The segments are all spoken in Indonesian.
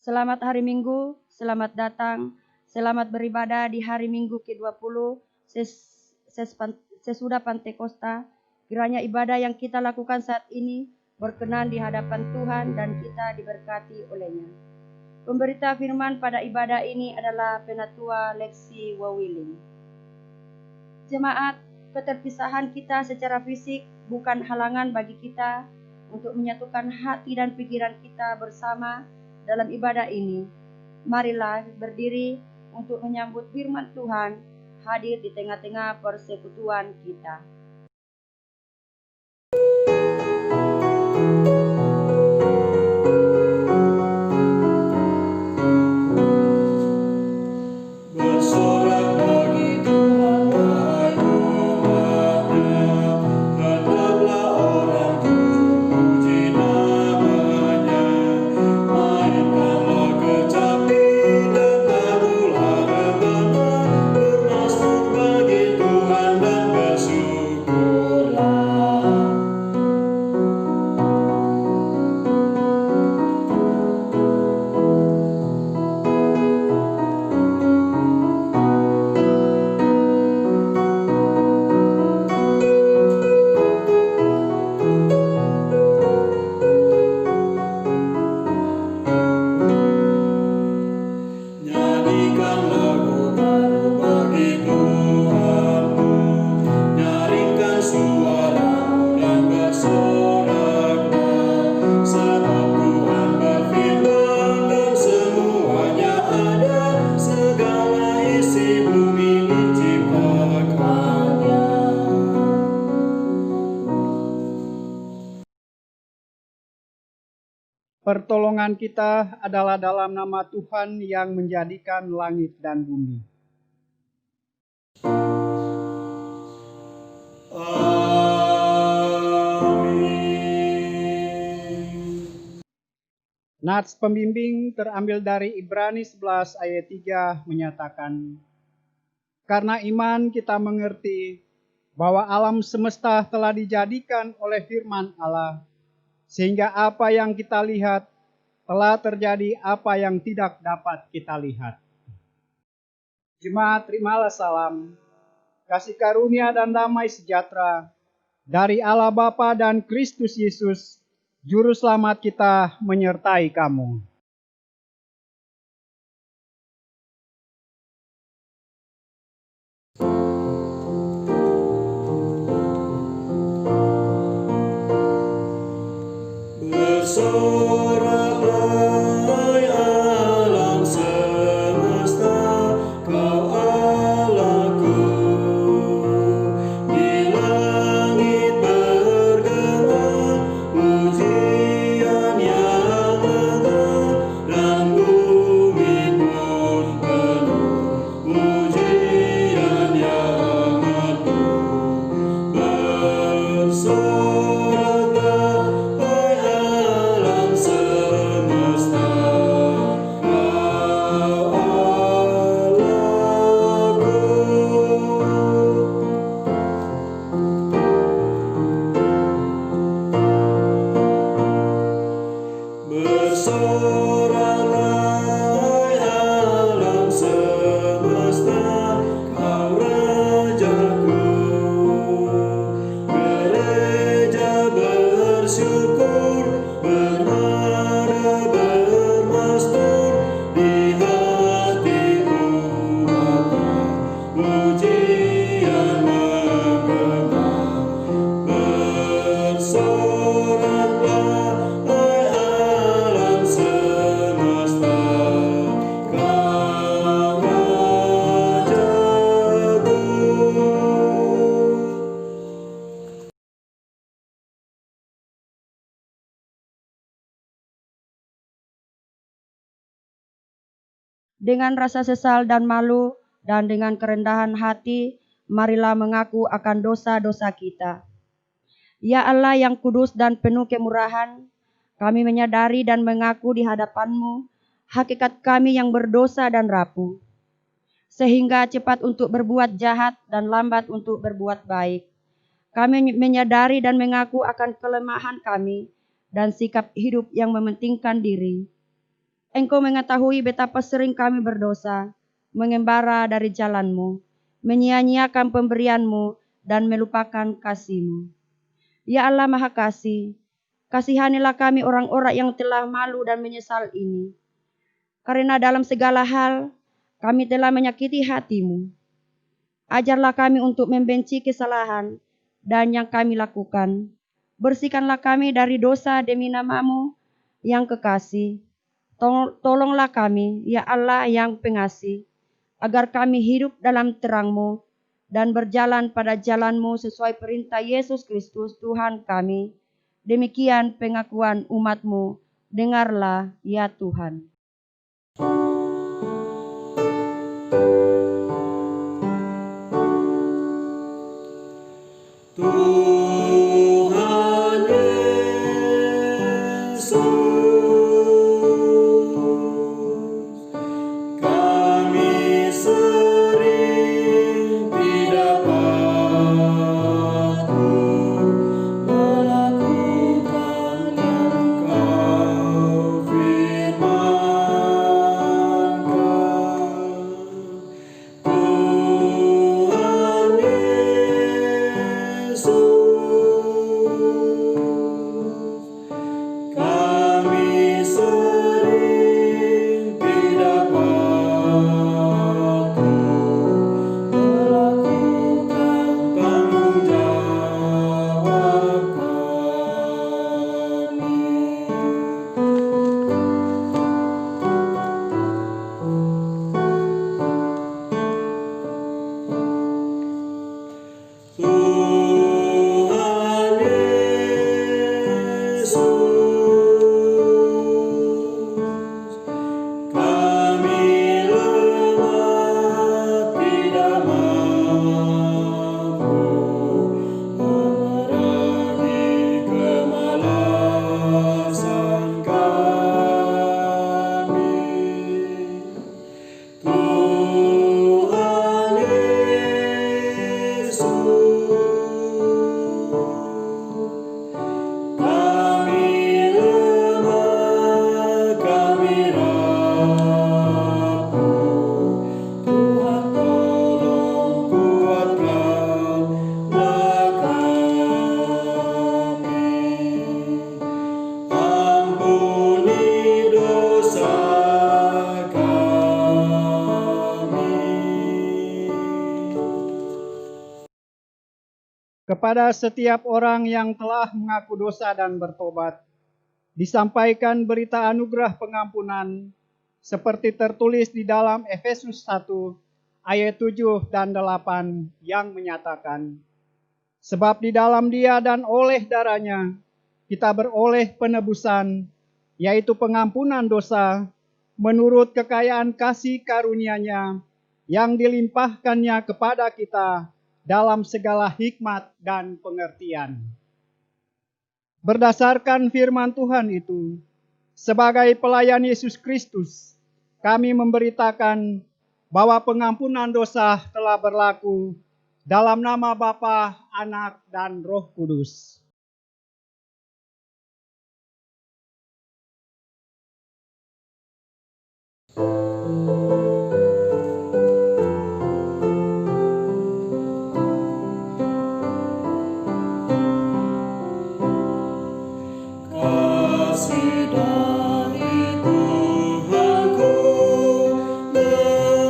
Selamat hari Minggu, selamat datang, selamat beribadah di hari Minggu ke-20 sesudah Pantekosta. Kiranya ibadah yang kita lakukan saat ini berkenan di hadapan Tuhan dan kita diberkati olehnya. Pemberita firman pada ibadah ini adalah Penatua Lexi Wawiling. Jemaat, keterpisahan kita secara fisik bukan halangan bagi kita untuk menyatukan hati dan pikiran kita bersama dalam ibadah ini. Marilah berdiri untuk menyambut firman Tuhan hadir di tengah-tengah persekutuan kita. Pertolongan kita adalah dalam nama Tuhan yang menjadikan langit dan bumi. Amin. Nats pembimbing terambil dari Ibrani 11 ayat 3 menyatakan, karena iman kita mengerti bahwa alam semesta telah dijadikan oleh firman Allah, sehingga apa yang kita lihat telah terjadi apa yang tidak dapat kita lihat. Jemaat, terimalah salam, kasih karunia dan damai sejahtera dari Allah Bapa dan Kristus Yesus, Juru Selamat kita menyertai kamu. Bersoraklah alam semesta, Kau Allahku. Di langit bergema pujian yang lega, dan bumi pun penuh pujian yang merdu. Bersoraklah alam semesta, Kau Allahku. Bersoraklah alam semesta, Kau Rajaku. Gereja bersyukur, bernada bermasmur, di hati umatnya pujian menggema. Bersoraklah alam semesta, Kau Rajaku. Dengan rasa sesal dan malu dan dengan kerendahan hati, marilah mengaku akan dosa-dosa kita. Ya Allah yang kudus dan penuh kemurahan, kami menyadari dan mengaku di hadapan-Mu hakikat kami yang berdosa dan rapuh, sehingga cepat untuk berbuat jahat dan lambat untuk berbuat baik. Kami menyadari dan mengaku akan kelemahan kami dan sikap hidup yang mementingkan diri. Engkau mengetahui betapa sering kami berdosa, mengembara dari jalan-Mu, menyia-nyiakan pemberian-Mu, dan melupakan kasih-Mu. Ya Allah Maha Kasih, kasihanilah kami orang-orang yang telah malu dan menyesal ini. Karena dalam segala hal, kami telah menyakiti hati-Mu. Ajarlah kami untuk membenci kesalahan dan yang kami lakukan. Bersihkanlah kami dari dosa demi nama-Mu yang kekasih. Tolonglah kami, ya Allah yang pengasih, agar kami hidup dalam terang-Mu dan berjalan pada jalan-Mu sesuai perintah Yesus Kristus Tuhan kami. Demikian pengakuan umat-Mu, dengarlah ya Tuhan. Tuhan Yesus, kami sering tidak patuh melakukan yang Kau firmankan. Tuhan Yesus, kami sering tidak patuh melakukan tanggung jawab kami. Tuhan Yesus, kami lemah tidak mampu memerangi kemalasan kami. Tuhan Yesus, kami lemah, kami rapuh. Tuhan tolong kuatkanlah kami. Ampuni dosa kami. Kepada setiap orang yang telah mengaku dosa dan bertobat, disampaikan berita anugerah pengampunan seperti tertulis di dalam Efesus 1 ayat 7 dan 8 yang menyatakan, sebab di dalam Dia dan oleh darahnya kita beroleh penebusan, yaitu pengampunan dosa menurut kekayaan kasih karunia-Nya yang dilimpahkannya kepada kita dalam segala hikmat dan pengertian. Berdasarkan firman Tuhan itu, sebagai pelayan Yesus Kristus, kami memberitakan bahwa pengampunan dosa telah berlaku dalam nama Bapa, Anak, dan Roh Kudus. Kasih dari Tuhanku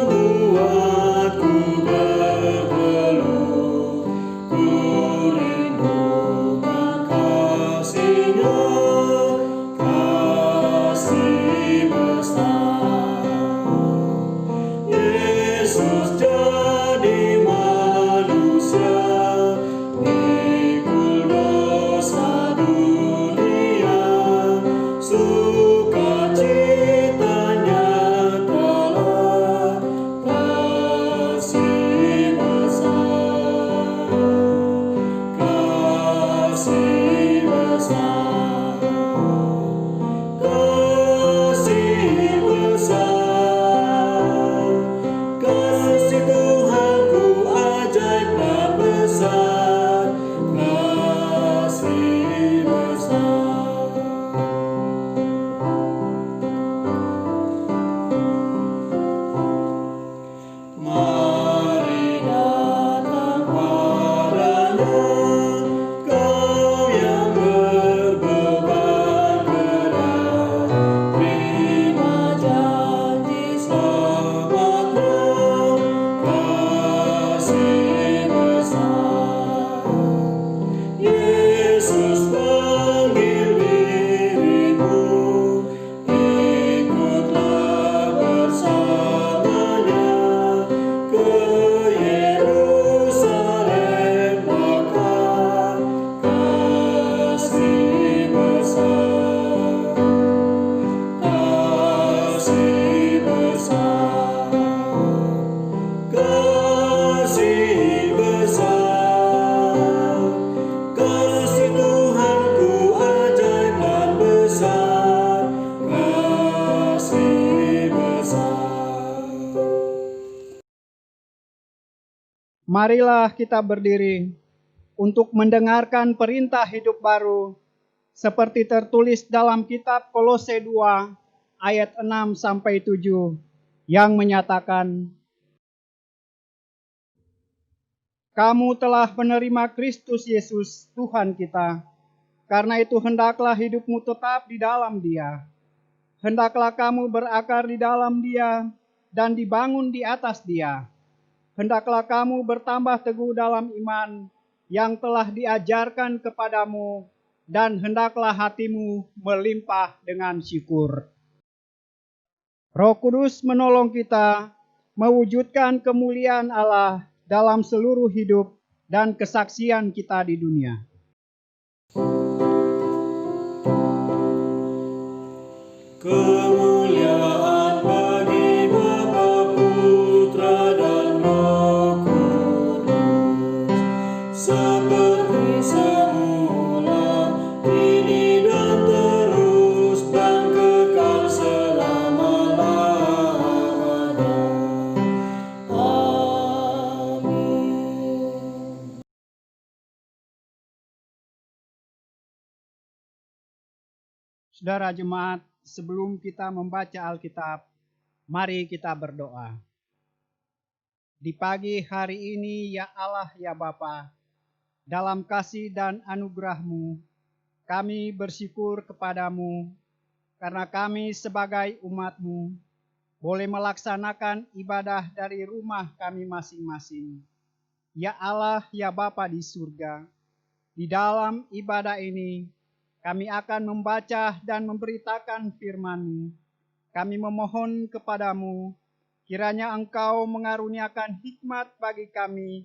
membuatku bergelut. Ku rindukan kasih-Nya, kasih besar. Marilah kita berdiri untuk mendengarkan perintah hidup baru seperti tertulis dalam kitab Kolose 2 ayat 6 sampai 7 yang menyatakan, kamu telah menerima Kristus Yesus Tuhan kita. Karena itu hendaklah hidupmu tetap di dalam Dia. Hendaklah kamu berakar di dalam Dia dan dibangun di atas Dia. Hendaklah kamu bertambah teguh dalam iman yang telah diajarkan kepadamu, dan hendaklah hatimu melimpah dengan syukur. Roh Kudus menolong kita mewujudkan kemuliaan Allah dalam seluruh hidup dan kesaksian kita di dunia. Kemuliaan bagi Bapa, Putra, dan Roh Kudus, seperti semula, kini dan terus, dan kekal selama-lamanya. Amin. Saudara jemaat, sebelum kita membaca Alkitab, mari kita berdoa. Di pagi hari ini, ya Allah, ya Bapa, dalam kasih dan anugerah-Mu, kami bersyukur kepadamu karena kami sebagai umat-Mu boleh melaksanakan ibadah dari rumah kami masing-masing. Ya Allah, ya Bapa di surga, di dalam ibadah ini, kami akan membaca dan memberitakan firman-Mu. Kami memohon kepadamu, kiranya Engkau mengaruniakan hikmat bagi kami,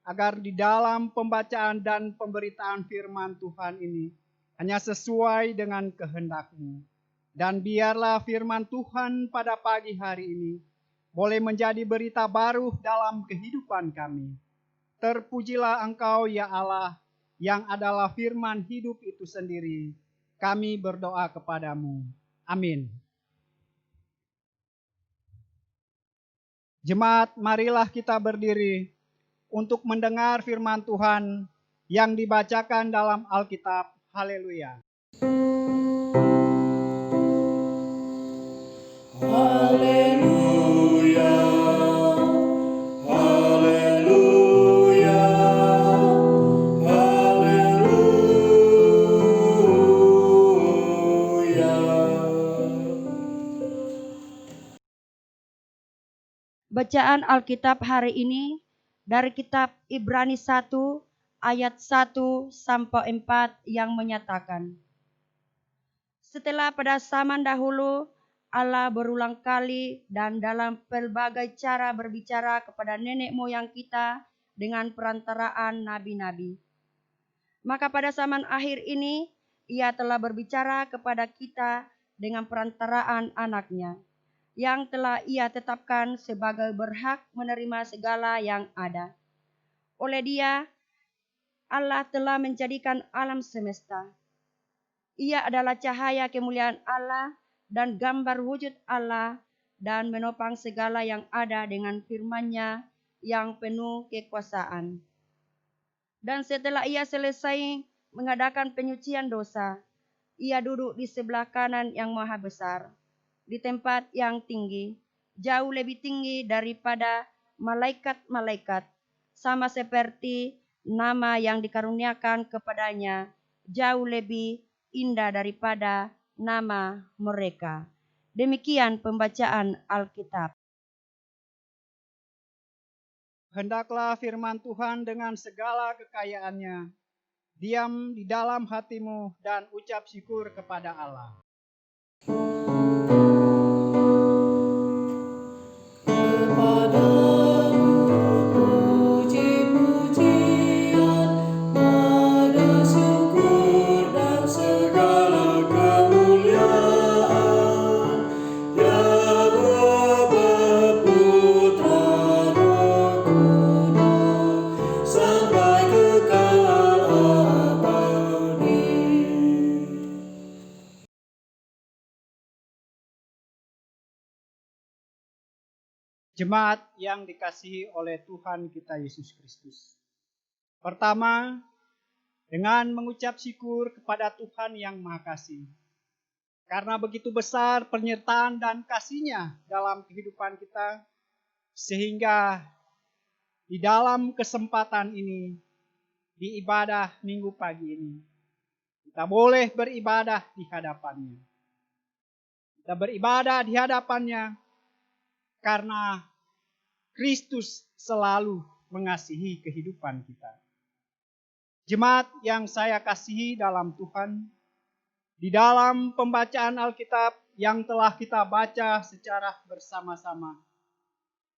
agar di dalam pembacaan dan pemberitaan firman Tuhan ini hanya sesuai dengan kehendak-Mu. Dan biarlah firman Tuhan pada pagi hari ini boleh menjadi berita baru dalam kehidupan kami. Terpujilah Engkau, ya Allah, yang adalah firman hidup itu sendiri. Kami berdoa kepadamu. Amin. Jemaat, marilah kita berdiri untuk mendengar firman Tuhan yang dibacakan dalam Alkitab. Haleluya. Haleluya, haleluya, haleluya. Bacaan Alkitab hari ini dari kitab Ibrani 1 ayat 1 sampai 4 yang menyatakan, setelah pada zaman dahulu Allah berulang kali dan dalam pelbagai cara berbicara kepada nenek moyang kita dengan perantaraan nabi-nabi. Maka pada zaman akhir ini Ia telah berbicara kepada kita dengan perantaraan anaknya, yang telah Ia tetapkan sebagai berhak menerima segala yang ada. Oleh Dia, Allah telah menjadikan alam semesta. Ia adalah cahaya kemuliaan Allah dan gambar wujud Allah, dan menopang segala yang ada dengan firman-Nya yang penuh kekuasaan. Dan setelah Ia selesai mengadakan penyucian dosa, Ia duduk di sebelah kanan yang maha besar, di tempat yang tinggi, jauh lebih tinggi daripada malaikat-malaikat, sama seperti nama yang dikaruniakan kepadanya jauh lebih indah daripada nama mereka. Demikian pembacaan Alkitab. Hendaklah firman Tuhan dengan segala kekayaannya diam di dalam hatimu dan ucap syukur kepada Allah. Jemaat yang dikasihi oleh Tuhan kita Yesus Kristus. Pertama, dengan mengucap syukur kepada Tuhan yang Maha Kasih. Karena begitu besar penyertaan dan kasih-Nya dalam kehidupan kita, sehingga di dalam kesempatan ini, di ibadah minggu pagi ini, kita boleh beribadah di hadapan-Nya. Kita beribadah di hadapan-Nya karena Kristus selalu mengasihi kehidupan kita. Jemaat yang saya kasihi dalam Tuhan, di dalam pembacaan Alkitab yang telah kita baca secara bersama-sama,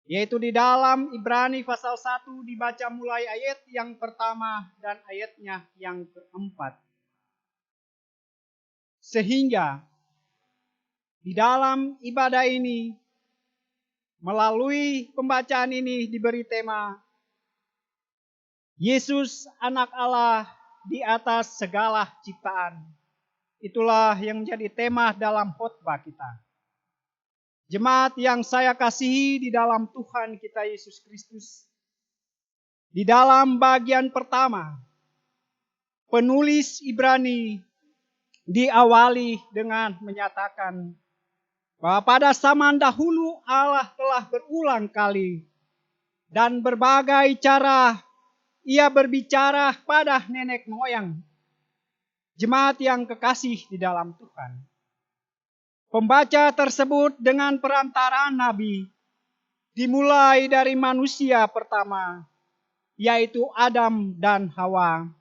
yaitu di dalam Ibrani pasal 1 dibaca mulai ayat yang pertama dan ayatnya yang keempat. Sehingga di dalam ibadah ini, melalui pembacaan ini diberi tema Yesus anak Allah di atas segala ciptaan. Itulah yang menjadi tema dalam khotbah kita. Jemaat yang saya kasihi di dalam Tuhan kita Yesus Kristus. Di dalam bagian pertama, penulis Ibrani diawali dengan menyatakan bahwa pada zaman dahulu Allah telah berulang kali dan berbagai cara Ia berbicara pada nenek moyang. Jemaat yang kekasih di dalam Tuhan. Pembaca tersebut dengan perantaraan Nabi dimulai dari manusia pertama, yaitu Adam dan Hawa,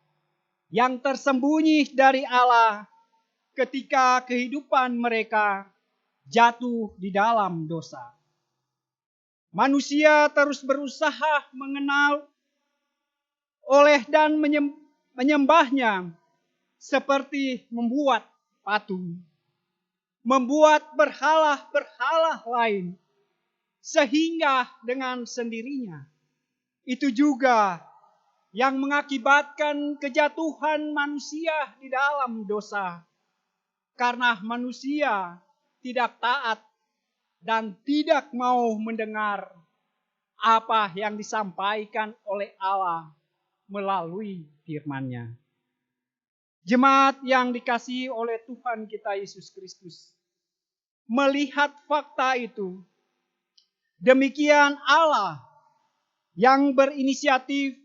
yang tersembunyi dari Allah ketika kehidupan mereka jatuh di dalam dosa. Manusia terus berusaha mengenal oleh dan menyembahnya seperti membuat patung, membuat berhala-berhala lain, sehingga dengan sendirinya itu juga yang mengakibatkan kejatuhan manusia di dalam dosa. Karena manusia tidak taat dan tidak mau mendengar apa yang disampaikan oleh Allah melalui firman-Nya. Jemaat yang dikasihi oleh Tuhan kita Yesus Kristus, melihat fakta itu, demikian Allah yang berinisiatif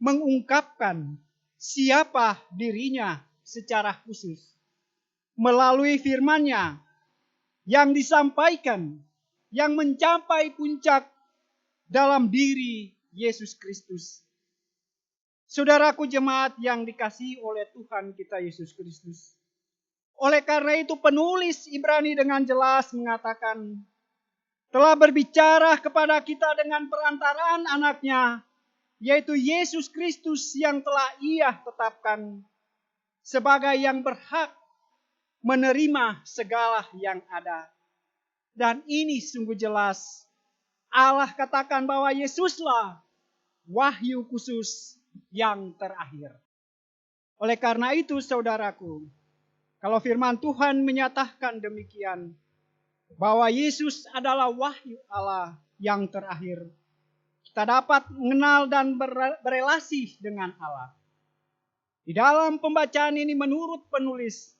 mengungkapkan siapa dirinya secara khusus melalui firman-Nya yang disampaikan, yang mencapai puncak dalam diri Yesus Kristus. Saudaraku jemaat yang dikasihi oleh Tuhan kita Yesus Kristus. Oleh karena itu penulis Ibrani dengan jelas mengatakan, telah berbicara kepada kita dengan perantaraan anaknya, yaitu Yesus Kristus yang telah Ia tetapkan sebagai yang berhak menerima segala yang ada. Dan ini sungguh jelas. Allah katakan bahwa Yesuslah wahyu khusus yang terakhir. Oleh karena itu saudaraku, kalau firman Tuhan menyatakan demikian, bahwa Yesus adalah wahyu Allah yang terakhir, kita dapat mengenal dan berelasi dengan Allah. Di dalam pembacaan ini menurut penulis,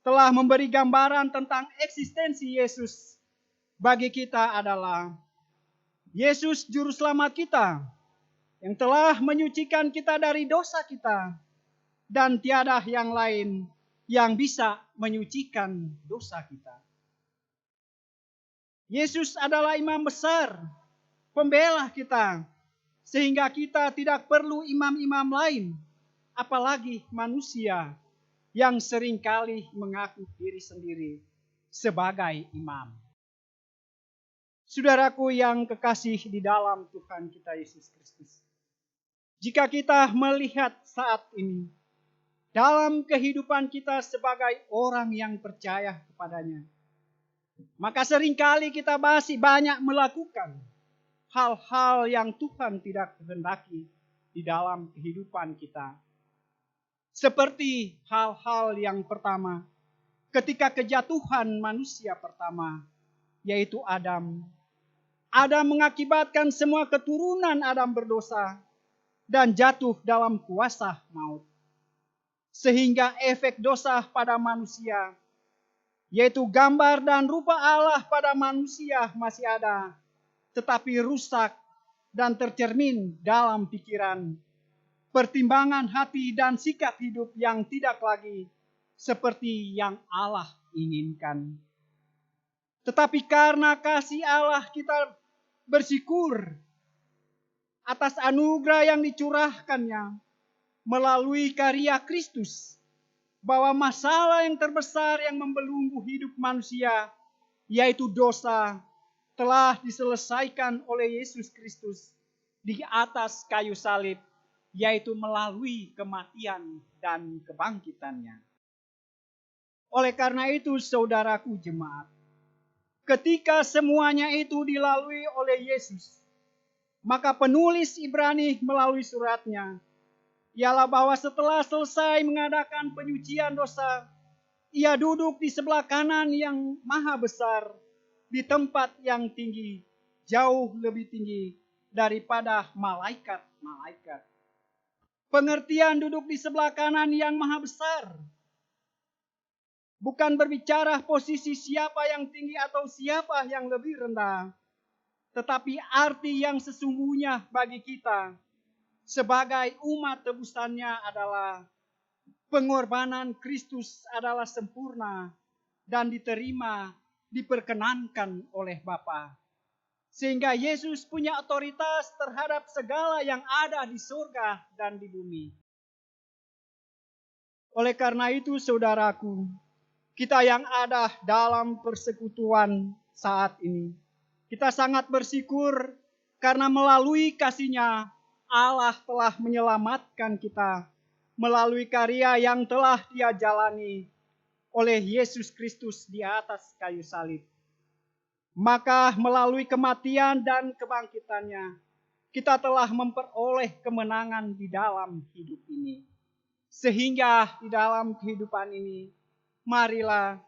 telah memberi gambaran tentang eksistensi Yesus bagi kita adalah Yesus juru selamat kita yang telah menyucikan kita dari dosa kita dan tiada yang lain yang bisa menyucikan dosa kita. Yesus adalah imam besar, pembela kita, sehingga kita tidak perlu imam-imam lain, apalagi manusia yang seringkali mengaku diri sendiri sebagai imam. Saudaraku yang kekasih di dalam Tuhan kita Yesus Kristus. Jika kita melihat saat ini, dalam kehidupan kita sebagai orang yang percaya kepadanya, maka seringkali kita masih banyak melakukan hal-hal yang Tuhan tidak kehendaki di dalam kehidupan kita. Seperti hal-hal yang pertama, ketika kejatuhan manusia pertama, yaitu Adam. Adam mengakibatkan semua keturunan Adam berdosa dan jatuh dalam kuasa maut. Sehingga efek dosa pada manusia, yaitu gambar dan rupa Allah pada manusia masih ada, tetapi rusak dan tercermin dalam pikiran, pertimbangan hati dan sikap hidup yang tidak lagi seperti yang Allah inginkan. Tetapi karena kasih Allah, kita bersyukur atas anugerah yang dicurahkannya melalui karya Kristus, bahwa masalah yang terbesar yang membelenggu hidup manusia, yaitu dosa, telah diselesaikan oleh Yesus Kristus di atas kayu salib, yaitu melalui kematian dan kebangkitannya. Oleh karena itu, saudaraku jemaat, ketika semuanya itu dilalui oleh Yesus, maka penulis Ibrani melalui suratnya ialah bahwa setelah selesai mengadakan penyucian dosa, ia duduk di sebelah kanan yang maha besar, di tempat yang tinggi, jauh lebih tinggi daripada malaikat-malaikat. Pengertian duduk di sebelah kanan yang maha besar bukan berbicara posisi siapa yang tinggi atau siapa yang lebih rendah, tetapi arti yang sesungguhnya bagi kita sebagai umat tebusannya adalah pengorbanan Kristus adalah sempurna dan diterima, diperkenankan oleh Bapa. Sehingga Yesus punya otoritas terhadap segala yang ada di surga dan di bumi. Oleh karena itu, saudaraku, kita yang ada dalam persekutuan saat ini, kita sangat bersyukur karena melalui kasih-Nya Allah telah menyelamatkan kita melalui karya yang telah Dia jalani oleh Yesus Kristus di atas kayu salib. Maka melalui kematian dan kebangkitannya, kita telah memperoleh kemenangan di dalam hidup ini. Sehingga di dalam kehidupan ini, marilah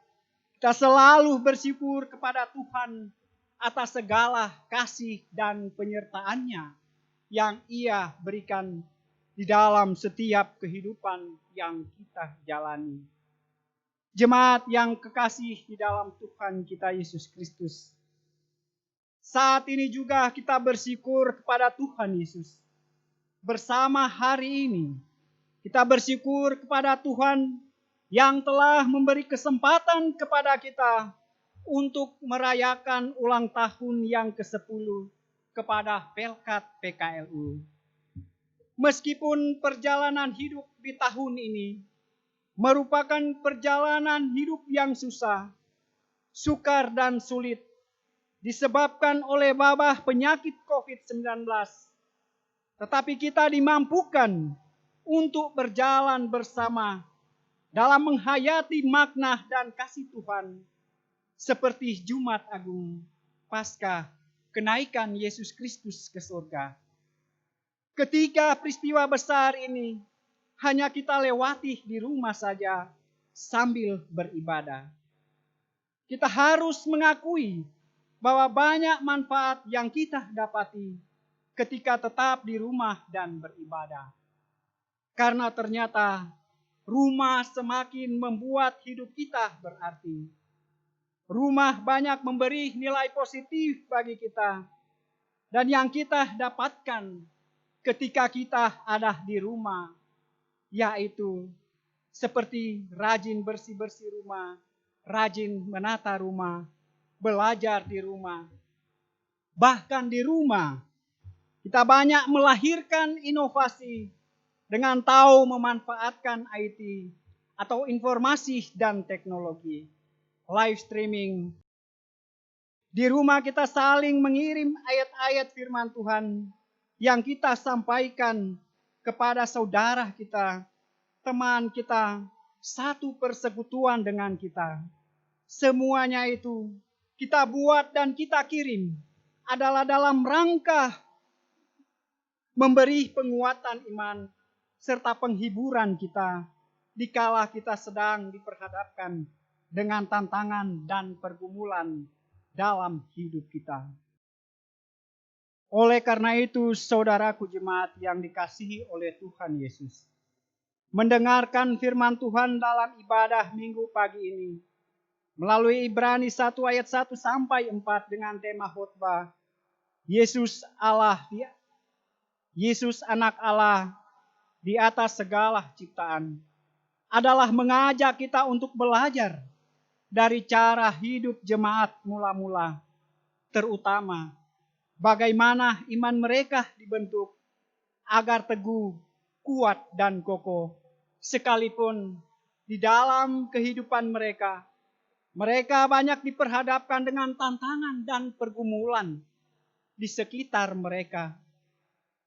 kita selalu bersyukur kepada Tuhan atas segala kasih dan penyertaan-Nya yang Ia berikan di dalam setiap kehidupan yang kita jalani. Jemaat yang kekasih di dalam Tuhan kita Yesus Kristus, saat ini juga kita bersyukur kepada Tuhan Yesus. Bersama hari ini, kita bersyukur kepada Tuhan yang telah memberi kesempatan kepada kita untuk merayakan ulang tahun yang ke-10 kepada Pelkat PKLU. Meskipun perjalanan hidup di tahun ini merupakan perjalanan hidup yang susah, sukar dan sulit, disebabkan oleh wabah penyakit COVID-19. Tetapi kita dimampukan untuk berjalan bersama dalam menghayati makna dan kasih Tuhan, seperti Jumat Agung, Paskah, kenaikan Yesus Kristus ke surga. Ketika peristiwa besar ini hanya kita lewati di rumah saja sambil beribadah, kita harus mengakui bahwa banyak manfaat yang kita dapati ketika tetap di rumah dan beribadah. Karena ternyata rumah semakin membuat hidup kita berarti. Rumah banyak memberi nilai positif bagi kita. Dan yang kita dapatkan ketika kita ada di rumah, yaitu seperti rajin bersih-bersih rumah, rajin menata rumah, belajar di rumah. Bahkan di rumah, kita banyak melahirkan inovasi dengan tahu memanfaatkan IT atau informasi dan teknologi. Live streaming. Di rumah kita saling mengirim ayat-ayat firman Tuhan yang kita sampaikan kepada saudara kita, teman kita, satu persekutuan dengan kita. Semuanya itu kita buat dan kita kirim adalah dalam rangka memberi penguatan iman serta penghiburan kita dikala kita sedang diperhadapkan dengan tantangan dan pergumulan dalam hidup kita. Oleh karena itu, saudaraku jemaat yang dikasihi oleh Tuhan Yesus, mendengarkan firman Tuhan dalam ibadah minggu pagi ini, melalui Ibrani 1 ayat 1 sampai 4 dengan tema khotbah, Yesus anak Allah di atas segala ciptaan, adalah mengajak kita untuk belajar dari cara hidup jemaat mula-mula, terutama bagaimana iman mereka dibentuk agar teguh, kuat, dan kokoh. Sekalipun di dalam kehidupan mereka banyak diperhadapkan dengan tantangan dan pergumulan di sekitar mereka.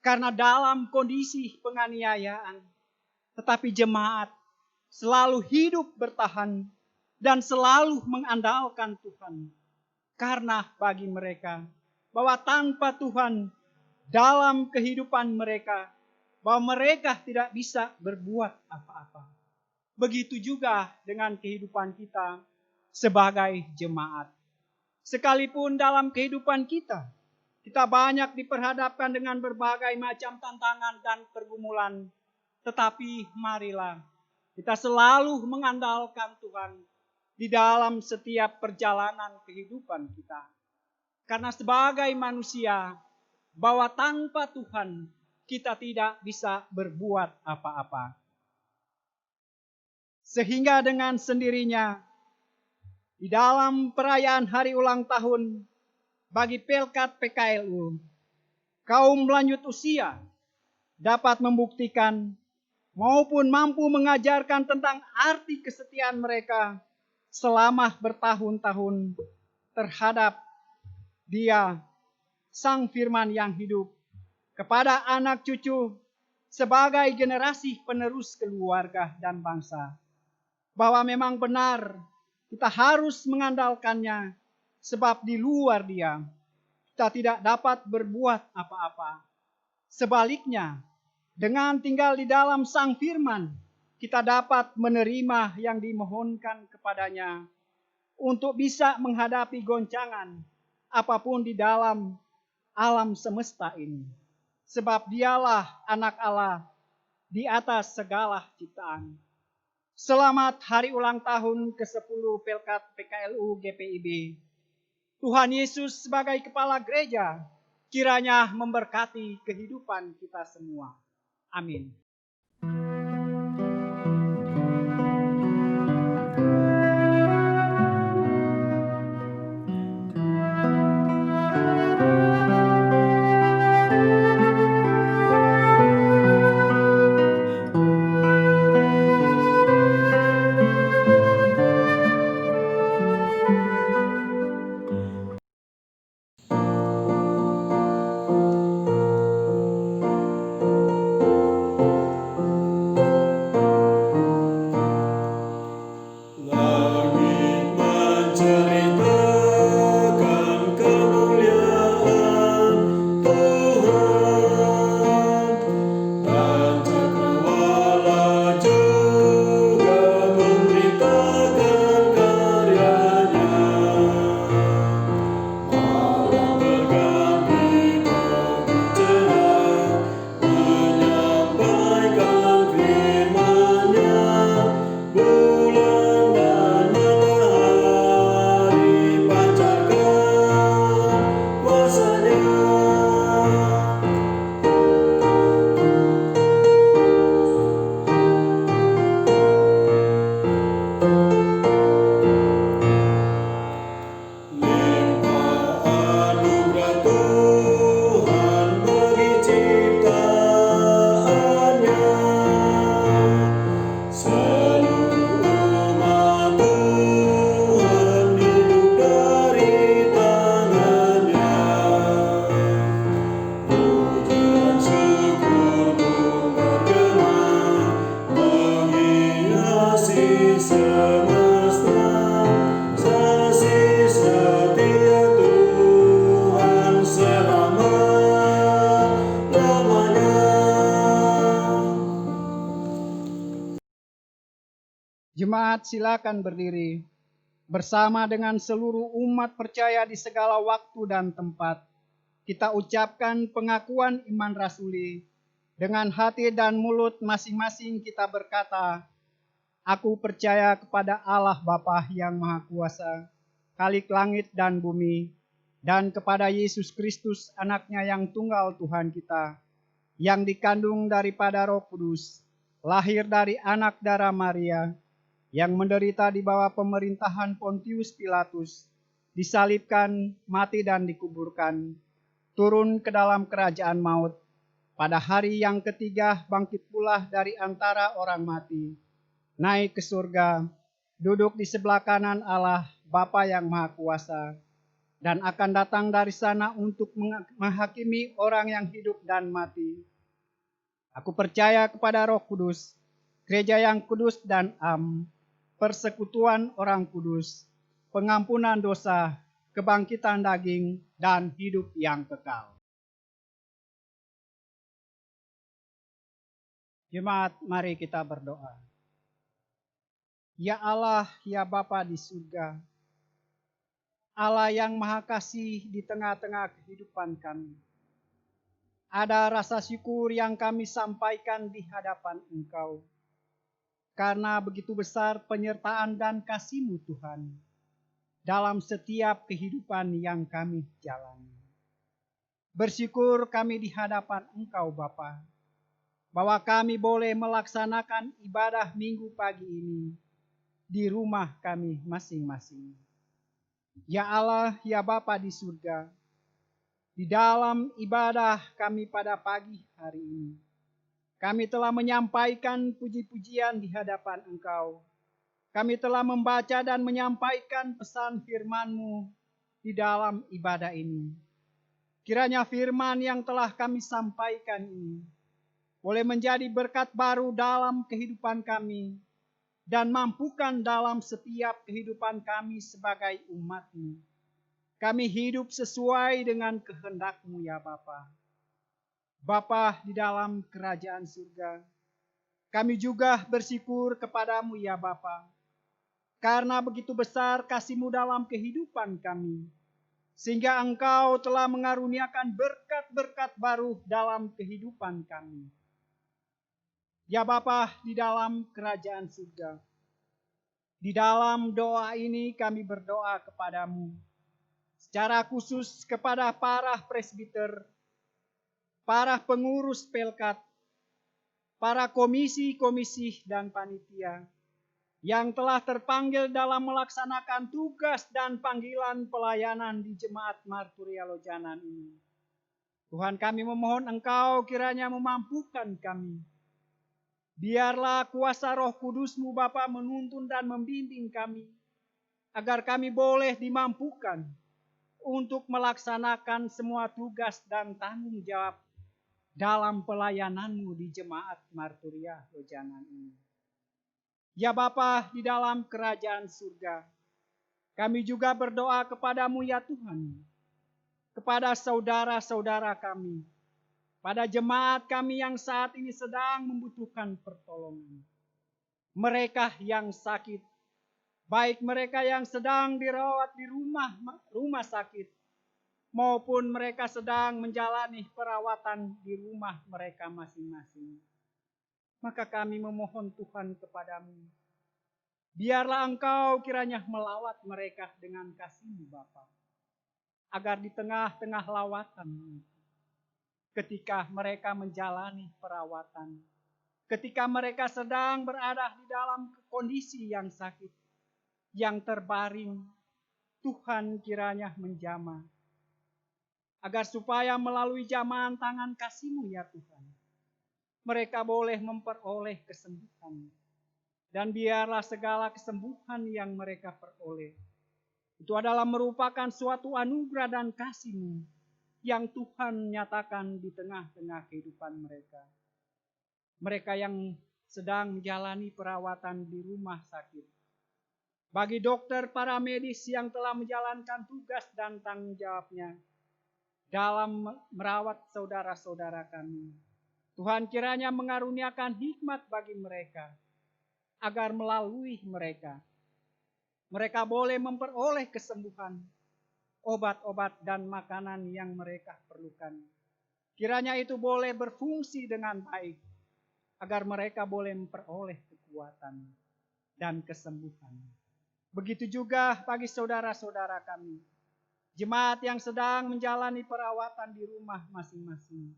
Karena dalam kondisi penganiayaan, tetapi jemaat selalu hidup bertahan dan selalu mengandalkan Tuhan. Karena bagi mereka, bahwa tanpa Tuhan dalam kehidupan mereka, bahwa mereka tidak bisa berbuat apa-apa. Begitu juga dengan kehidupan kita sebagai jemaat. Sekalipun dalam kehidupan kita banyak diperhadapkan dengan berbagai macam tantangan dan pergumulan, tetapi marilah kita selalu mengandalkan Tuhan di dalam setiap perjalanan kehidupan kita. Karena sebagai manusia, bahwa tanpa Tuhan kita tidak bisa berbuat apa-apa. Sehingga dengan sendirinya, di dalam perayaan hari ulang tahun bagi Pelkat PKLU, kaum lanjut usia dapat membuktikan maupun mampu mengajarkan tentang arti kesetiaan mereka selama bertahun-tahun terhadap Dia, Sang Firman yang hidup, kepada anak cucu sebagai generasi penerus keluarga dan bangsa. Bahwa memang benar kita harus mengandalkannya, sebab di luar Dia kita tidak dapat berbuat apa-apa. Sebaliknya, dengan tinggal di dalam Sang Firman, kita dapat menerima yang dimohonkan kepadanya untuk bisa menghadapi goncangan apapun di dalam alam semesta ini. Sebab Dialah anak Allah di atas segala ciptaan. Selamat hari ulang tahun ke-10 Pelkat PKLU GPIB. Tuhan Yesus sebagai kepala gereja kiranya memberkati kehidupan kita semua. Amin. Jemaat silakan berdiri bersama dengan seluruh umat percaya di segala waktu dan tempat. kita ucapkan pengakuan iman rasuli. Dengan hati dan mulut masing-masing kita berkata, aku percaya kepada Allah Bapa yang Maha Kuasa, Khalik langit dan bumi, dan kepada Yesus Kristus anaknya yang tunggal Tuhan kita, yang dikandung daripada Roh Kudus, lahir dari anak darah Maria, yang menderita di bawah pemerintahan Pontius Pilatus, disalibkan, mati dan dikuburkan, turun ke dalam kerajaan maut, pada hari yang ketiga bangkit pula dari antara orang mati, naik ke surga, duduk di sebelah kanan Allah Bapa yang Maha Kuasa, dan akan datang dari sana untuk menghakimi orang yang hidup dan mati. Aku percaya kepada Roh Kudus, gereja yang kudus dan am, persekutuan orang kudus, pengampunan dosa, kebangkitan daging, dan hidup yang kekal. Jemaat, mari kita berdoa. Ya Allah, ya Bapa di surga, Allah yang Maha Kasih di tengah-tengah kehidupan kami. Ada rasa syukur yang kami sampaikan di hadapan Engkau, karena begitu besar penyertaan dan kasih-Mu Tuhan, dalam setiap kehidupan yang kami jalani. Bersyukur kami di hadapan Engkau Bapa, bahwa kami boleh melaksanakan ibadah minggu pagi ini di rumah kami masing-masing. Ya Allah, ya Bapa di surga, di dalam ibadah kami pada pagi hari ini, kami telah menyampaikan puji-pujian di hadapan Engkau. Kami telah membaca dan menyampaikan pesan firman-Mu di dalam ibadah ini. Kiranya firman yang telah kami sampaikan ini boleh menjadi berkat baru dalam kehidupan kami dan mampukan dalam setiap kehidupan kami sebagai umat-Mu. Kami hidup sesuai dengan kehendak-Mu ya Bapa. Bapa di dalam kerajaan surga, kami juga bersyukur kepadamu ya Bapa, karena begitu besar kasih-Mu dalam kehidupan kami, sehingga Engkau telah mengaruniakan berkat-berkat baru dalam kehidupan kami. Ya Bapa di dalam kerajaan surga, di dalam doa ini kami berdoa kepadamu, secara khusus kepada para presbiter, para pengurus pelkat, para komisi-komisi dan panitia, yang telah terpanggil dalam melaksanakan tugas dan panggilan pelayanan di Jemaat Marturia Lojanan ini. Tuhan, kami memohon Engkau kiranya memampukan kami. Biarlah kuasa Roh Kudus-Mu Bapa menuntun dan membimbing kami, agar kami boleh dimampukan untuk melaksanakan semua tugas dan tanggung jawab dalam pelayanan-Mu di Jemaat Marturia Lojanan ini. Ya Bapa di dalam kerajaan surga, kami juga berdoa kepadamu ya Tuhan, kepada saudara-saudara kami, pada jemaat kami yang saat ini sedang membutuhkan pertolongan. Mereka yang sakit, baik mereka yang sedang dirawat di rumah sakit, maupun mereka sedang menjalani perawatan di rumah mereka masing-masing. Maka kami memohon Tuhan kepadamu, biarlah Engkau kiranya melawat mereka dengan kasih-Mu Bapa, agar di tengah-tengah lawatan, ketika mereka menjalani perawatan, ketika mereka sedang berada di dalam kondisi yang sakit, yang terbaring, Tuhan kiranya menjamah, agar supaya melalui jamahan tangan kasih-Mu ya Tuhan, mereka boleh memperoleh kesembuhan. Dan biarlah segala kesembuhan yang mereka peroleh, itu adalah merupakan suatu anugerah dan kasih-Mu yang Tuhan nyatakan di tengah-tengah kehidupan mereka. Mereka yang sedang menjalani perawatan di rumah sakit. Bagi dokter, para medis yang telah menjalankan tugas dan tanggung jawabnya dalam merawat saudara-saudara kami, Tuhan kiranya mengaruniakan hikmat bagi mereka, agar melalui mereka boleh memperoleh kesembuhan, obat-obat dan makanan yang mereka perlukan. Kiranya itu boleh berfungsi dengan baik, agar mereka boleh memperoleh kekuatan dan kesembuhan. Begitu juga bagi saudara-saudara kami, jemaat yang sedang menjalani perawatan di rumah masing-masing.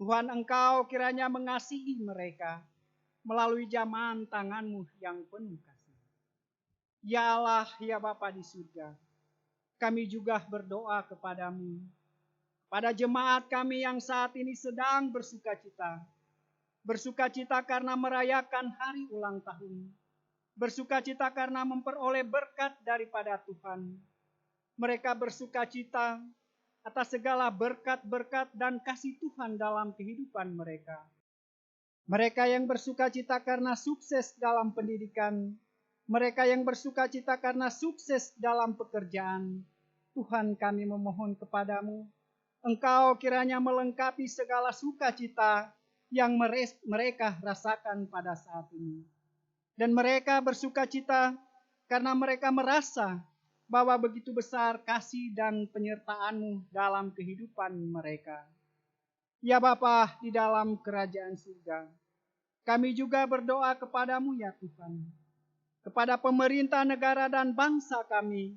Tuhan, Engkau kiranya mengasihi mereka melalui jamahan tangan-Mu yang penuh kasih. Ya Allah, ya Bapa di surga, kami juga berdoa kepadamu, pada jemaat kami yang saat ini sedang bersukacita. Bersukacita karena merayakan hari ulang tahun. Bersukacita karena memperoleh berkat daripada Tuhan. Mereka bersukacita atas segala berkat-berkat dan kasih Tuhan dalam kehidupan mereka. Mereka yang bersukacita karena sukses dalam pendidikan. Mereka yang bersukacita karena sukses dalam pekerjaan. Tuhan, kami memohon kepadamu, Engkau kiranya melengkapi segala sukacita yang mereka rasakan pada saat ini. Dan mereka bersukacita karena mereka merasa bahwa begitu besar kasih dan penyertaan-Mu dalam kehidupan mereka. Ya Bapa di dalam kerajaan surga, kami juga berdoa kepadamu ya Tuhan, kepada pemerintah negara dan bangsa kami,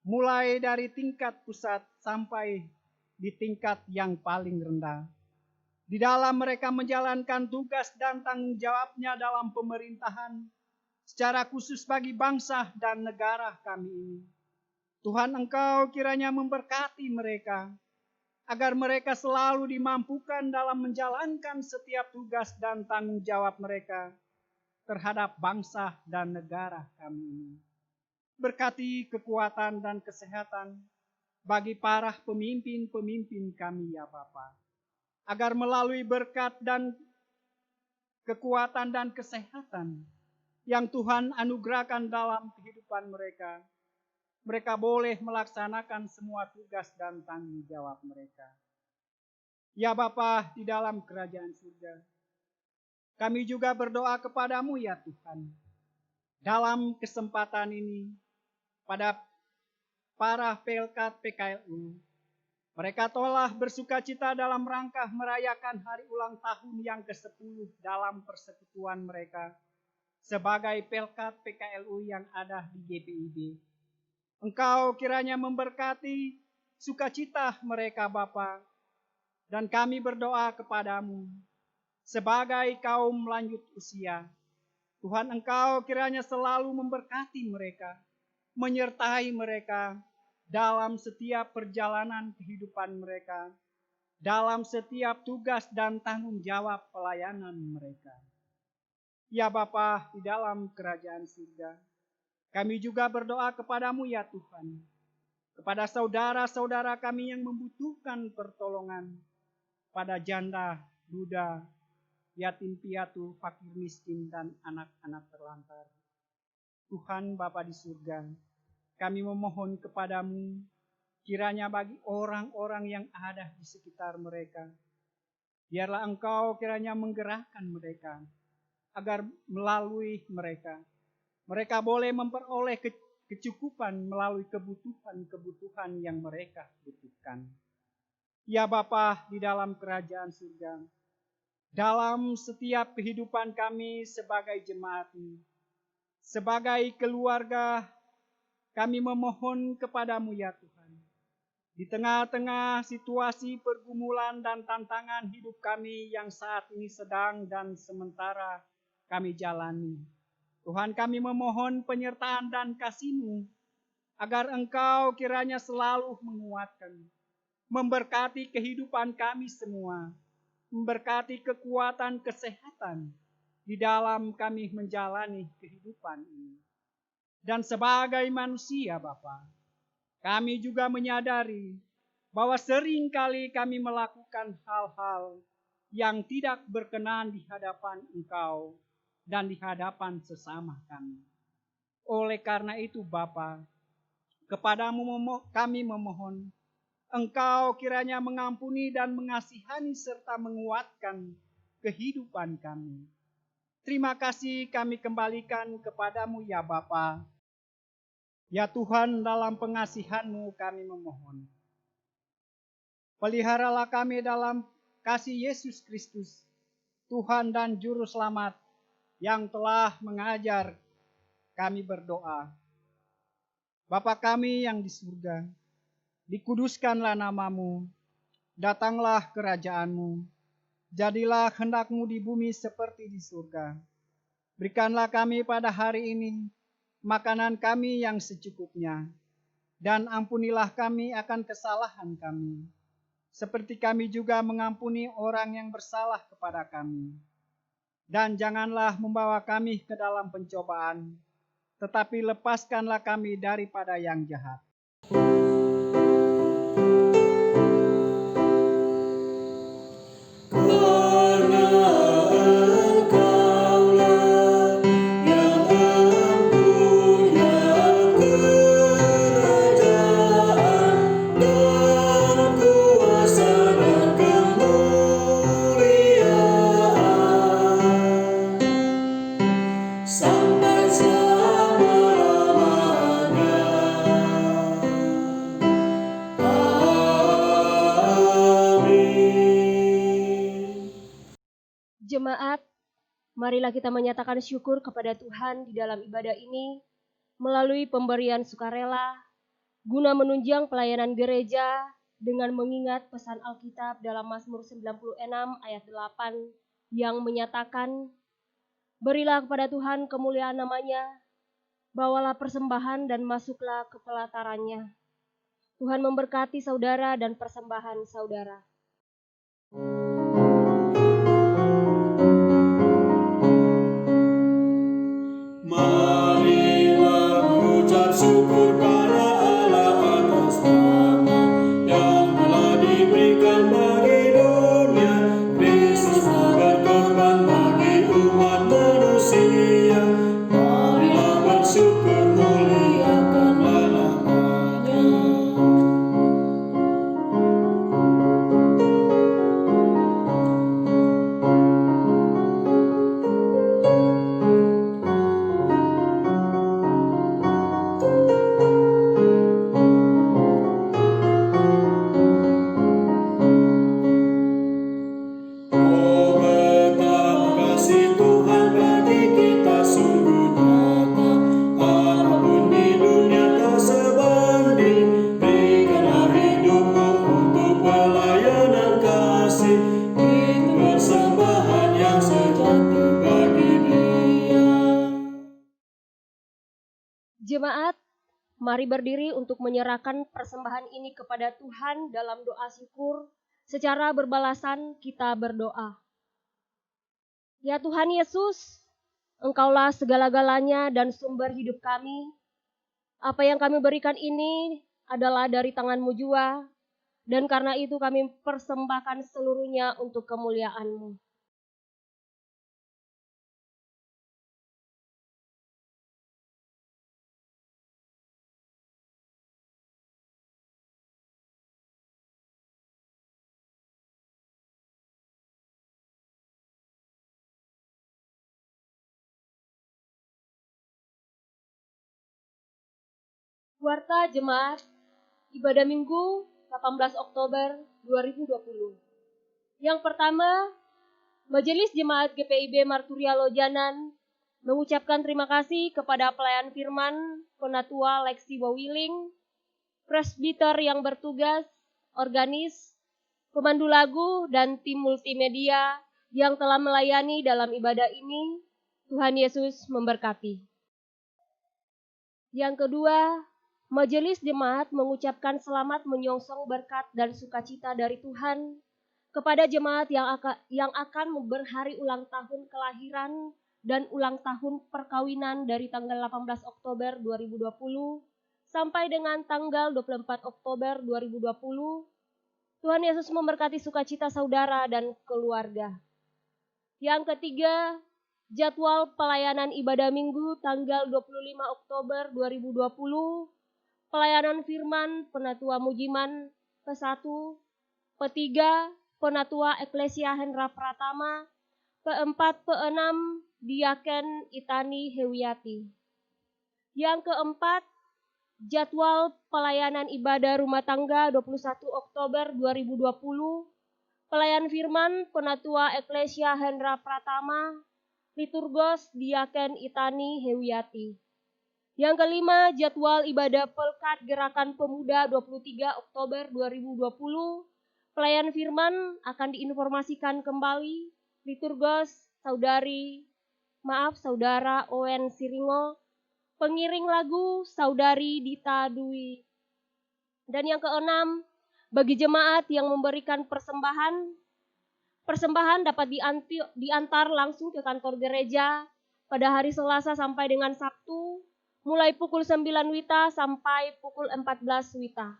mulai dari tingkat pusat sampai di tingkat yang paling rendah. Di dalam mereka menjalankan tugas dan tanggung jawabnya dalam pemerintahan, secara khusus bagi bangsa dan negara kami ini. Tuhan, Engkau kiranya memberkati mereka, agar mereka selalu dimampukan dalam menjalankan setiap tugas dan tanggung jawab mereka terhadap bangsa dan negara kami ini. Berkati kekuatan dan kesehatan bagi para pemimpin-pemimpin kami ya Bapa, agar melalui berkat dan kekuatan dan kesehatan yang Tuhan anugerahkan dalam kehidupan mereka, mereka boleh melaksanakan semua tugas dan tanggung jawab mereka. Ya Bapa di dalam kerajaan surga, kami juga berdoa kepadamu ya Tuhan, dalam kesempatan ini, pada para pelkat PKLU, mereka telah bersukacita dalam rangka merayakan hari ulang tahun yang ke-10 dalam persekutuan mereka sebagai pelkat PKLU yang ada di GPIB. Engkau kiranya memberkati sukacita mereka Bapa, dan kami berdoa kepadamu sebagai kaum lanjut usia. Tuhan, Engkau kiranya selalu memberkati mereka, menyertai mereka dalam setiap perjalanan kehidupan mereka, dalam setiap tugas dan tanggung jawab pelayanan mereka. Ya Bapa di dalam kerajaan surga, kami juga berdoa kepadamu ya Tuhan, kepada saudara-saudara kami yang membutuhkan pertolongan, pada janda, duda, yatim piatu, fakir miskin, dan anak-anak terlantar. Tuhan Bapa di surga, kami memohon kepadamu, kiranya bagi orang-orang yang ada di sekitar mereka, biarlah Engkau kiranya menggerakkan mereka, agar melalui mereka boleh memperoleh kecukupan melalui kebutuhan-kebutuhan yang mereka butuhkan. Ya Bapa di dalam kerajaan surga, dalam setiap kehidupan kami sebagai jemaat ini, sebagai keluarga, kami memohon kepadamu ya Tuhan, di tengah-tengah situasi pergumulan dan tantangan hidup kami yang saat ini sedang dan sementara kami jalani, Tuhan, kami memohon penyertaan dan kasih-Mu, agar Engkau kiranya selalu menguatkan, memberkati kehidupan kami semua, memberkati kekuatan kesehatan di dalam kami menjalani kehidupan ini. Dan sebagai manusia Bapa, kami juga menyadari bahwa seringkali kami melakukan hal-hal yang tidak berkenan di hadapan Engkau dan di hadapan sesama kami. Oleh karena itu Bapa, kepadamu kami memohon, Engkau kiranya mengampuni dan mengasihani serta menguatkan kehidupan kami. Terima kasih kami kembalikan kepadamu ya Bapa. Ya Tuhan, dalam pengasihan-Mu kami memohon. Peliharalah kami dalam kasih Yesus Kristus, Tuhan dan Juru Selamat, yang telah mengajar kami berdoa. Bapa kami yang di surga, dikuduskanlah nama-Mu, datanglah kerajaan-Mu, jadilah kehendak-Mu di bumi seperti di surga. Berikanlah kami pada hari ini makanan kami yang secukupnya, dan ampunilah kami akan kesalahan kami, seperti kami juga mengampuni orang yang bersalah kepada kami. Dan janganlah membawa kami ke dalam pencobaan, tetapi lepaskanlah kami daripada yang jahat. Jemaat, marilah kita menyatakan syukur kepada Tuhan di dalam ibadah ini melalui pemberian sukarela guna menunjang pelayanan gereja dengan mengingat pesan Alkitab dalam Mazmur 96 ayat 8 yang menyatakan, "Berilah kepada Tuhan kemuliaan namanya, bawalah persembahan dan masuklah ke pelatarannya." Tuhan memberkati saudara dan persembahan saudara. Marilah mengucap syukur pada Allah atas nama yang telah diberikan bagi dunia. Kristus berkorban bagi umat manusia. Marilah bersyukur, muliakanlah namanya. Oh, betapa kasih Tuhan bagi kita sungguh nyata. Apapun di dunia tak sebanding. Berikanlah hidupmu untuk pelayanan kasih. Itu persembahan yang sejati bagi Dia. Jemaat, mari berdiri untuk menyerahkan persembahan ini kepada Tuhan dalam doa syukur. Secara berbalasan kita berdoa. Ya Tuhan Yesus, Engkaulah segala-galanya dan sumber hidup kami. Apa yang kami berikan ini adalah dari tangan-Mu jua, dan karena itu kami persembahkan seluruhnya untuk kemuliaan-Mu. Warta Jemaat Ibadah Minggu 18 Oktober 2020. Yang pertama, Majelis Jemaat GPIB Marturia Lojanan mengucapkan terima kasih kepada pelayan firman, Penatua Lexi Wawiling, presbiter yang bertugas, organis, pemandu lagu, dan tim multimedia yang telah melayani dalam ibadah ini. Tuhan Yesus memberkati. Yang kedua, Majelis Jemaat mengucapkan selamat menyongsong berkat dan sukacita dari Tuhan kepada jemaat yang akan berhari ulang tahun kelahiran dan ulang tahun perkawinan dari tanggal 18 Oktober 2020 sampai dengan tanggal 24 Oktober 2020. Tuhan Yesus memberkati sukacita saudara dan keluarga. Yang ketiga, jadwal pelayanan ibadah minggu tanggal 25 Oktober 2020. Pelayanan firman Penatua Mujiman P1, P3 Penatua Eklesia Hendra Pratama, P4 P6 Diaken Itani Hewiati. Yang keempat, jadwal pelayanan ibadah rumah tangga 21 Oktober 2020, pelayan firman Penatua Eklesia Hendra Pratama, liturgos Diaken Itani Hewiati. Yang kelima, jadwal ibadah Pelkat Gerakan Pemuda 23 Oktober 2020, pelayan firman akan diinformasikan kembali, liturgos Saudara Owen Siringo, pengiring lagu Saudari Dita Dwi. Dan yang keenam, bagi jemaat yang memberikan persembahan dapat diantar langsung ke kantor gereja pada hari Selasa sampai dengan Sabtu, mulai pukul 9 WITA sampai pukul 14 WITA.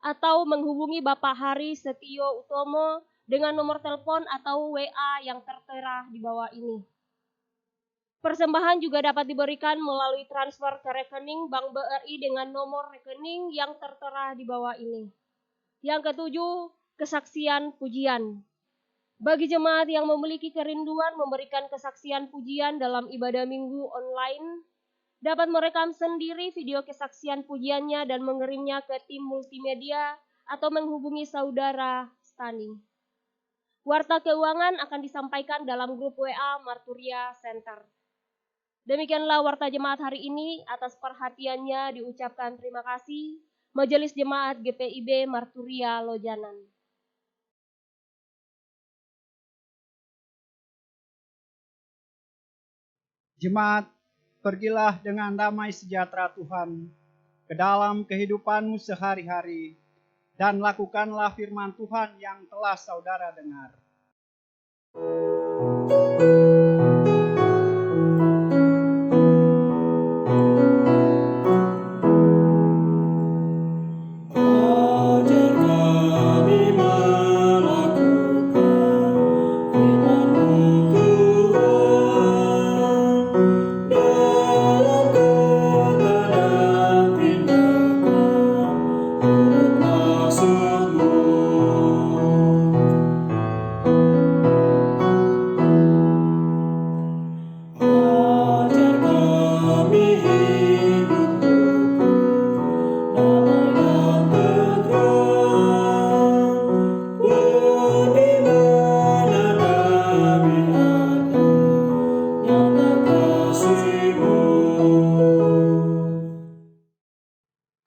Atau menghubungi Bapak Hari Setio Utomo dengan nomor telepon atau WA yang tertera di bawah ini. Persembahan juga dapat diberikan melalui transfer ke rekening Bank BRI dengan nomor rekening yang tertera di bawah ini. Yang ketujuh, kesaksian pujian. Bagi jemaat yang memiliki kerinduan memberikan kesaksian pujian dalam ibadah minggu online, dapat merekam sendiri video kesaksian pujiannya dan mengirimnya ke tim multimedia atau menghubungi saudara Stani. Warta keuangan akan disampaikan dalam grup WA Marturia Center. Demikianlah warta jemaat hari ini. Atas perhatiannya diucapkan terima kasih. Majelis Jemaat GPIB Marturia Lojanan. Jemaat, pergilah dengan damai sejahtera Tuhan ke dalam kehidupanmu sehari-hari dan lakukanlah firman Tuhan yang telah saudara dengar.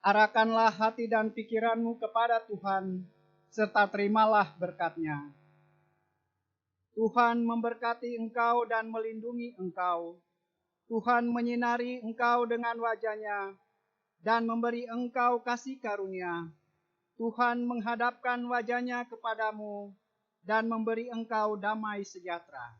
Arahkanlah hati dan pikiranmu kepada Tuhan, serta terimalah berkat-Nya. Tuhan memberkati engkau dan melindungi engkau. Tuhan menyinari engkau dengan wajah-Nya dan memberi engkau kasih karunia. Tuhan menghadapkan wajah-Nya kepadamu dan memberi engkau damai sejahtera.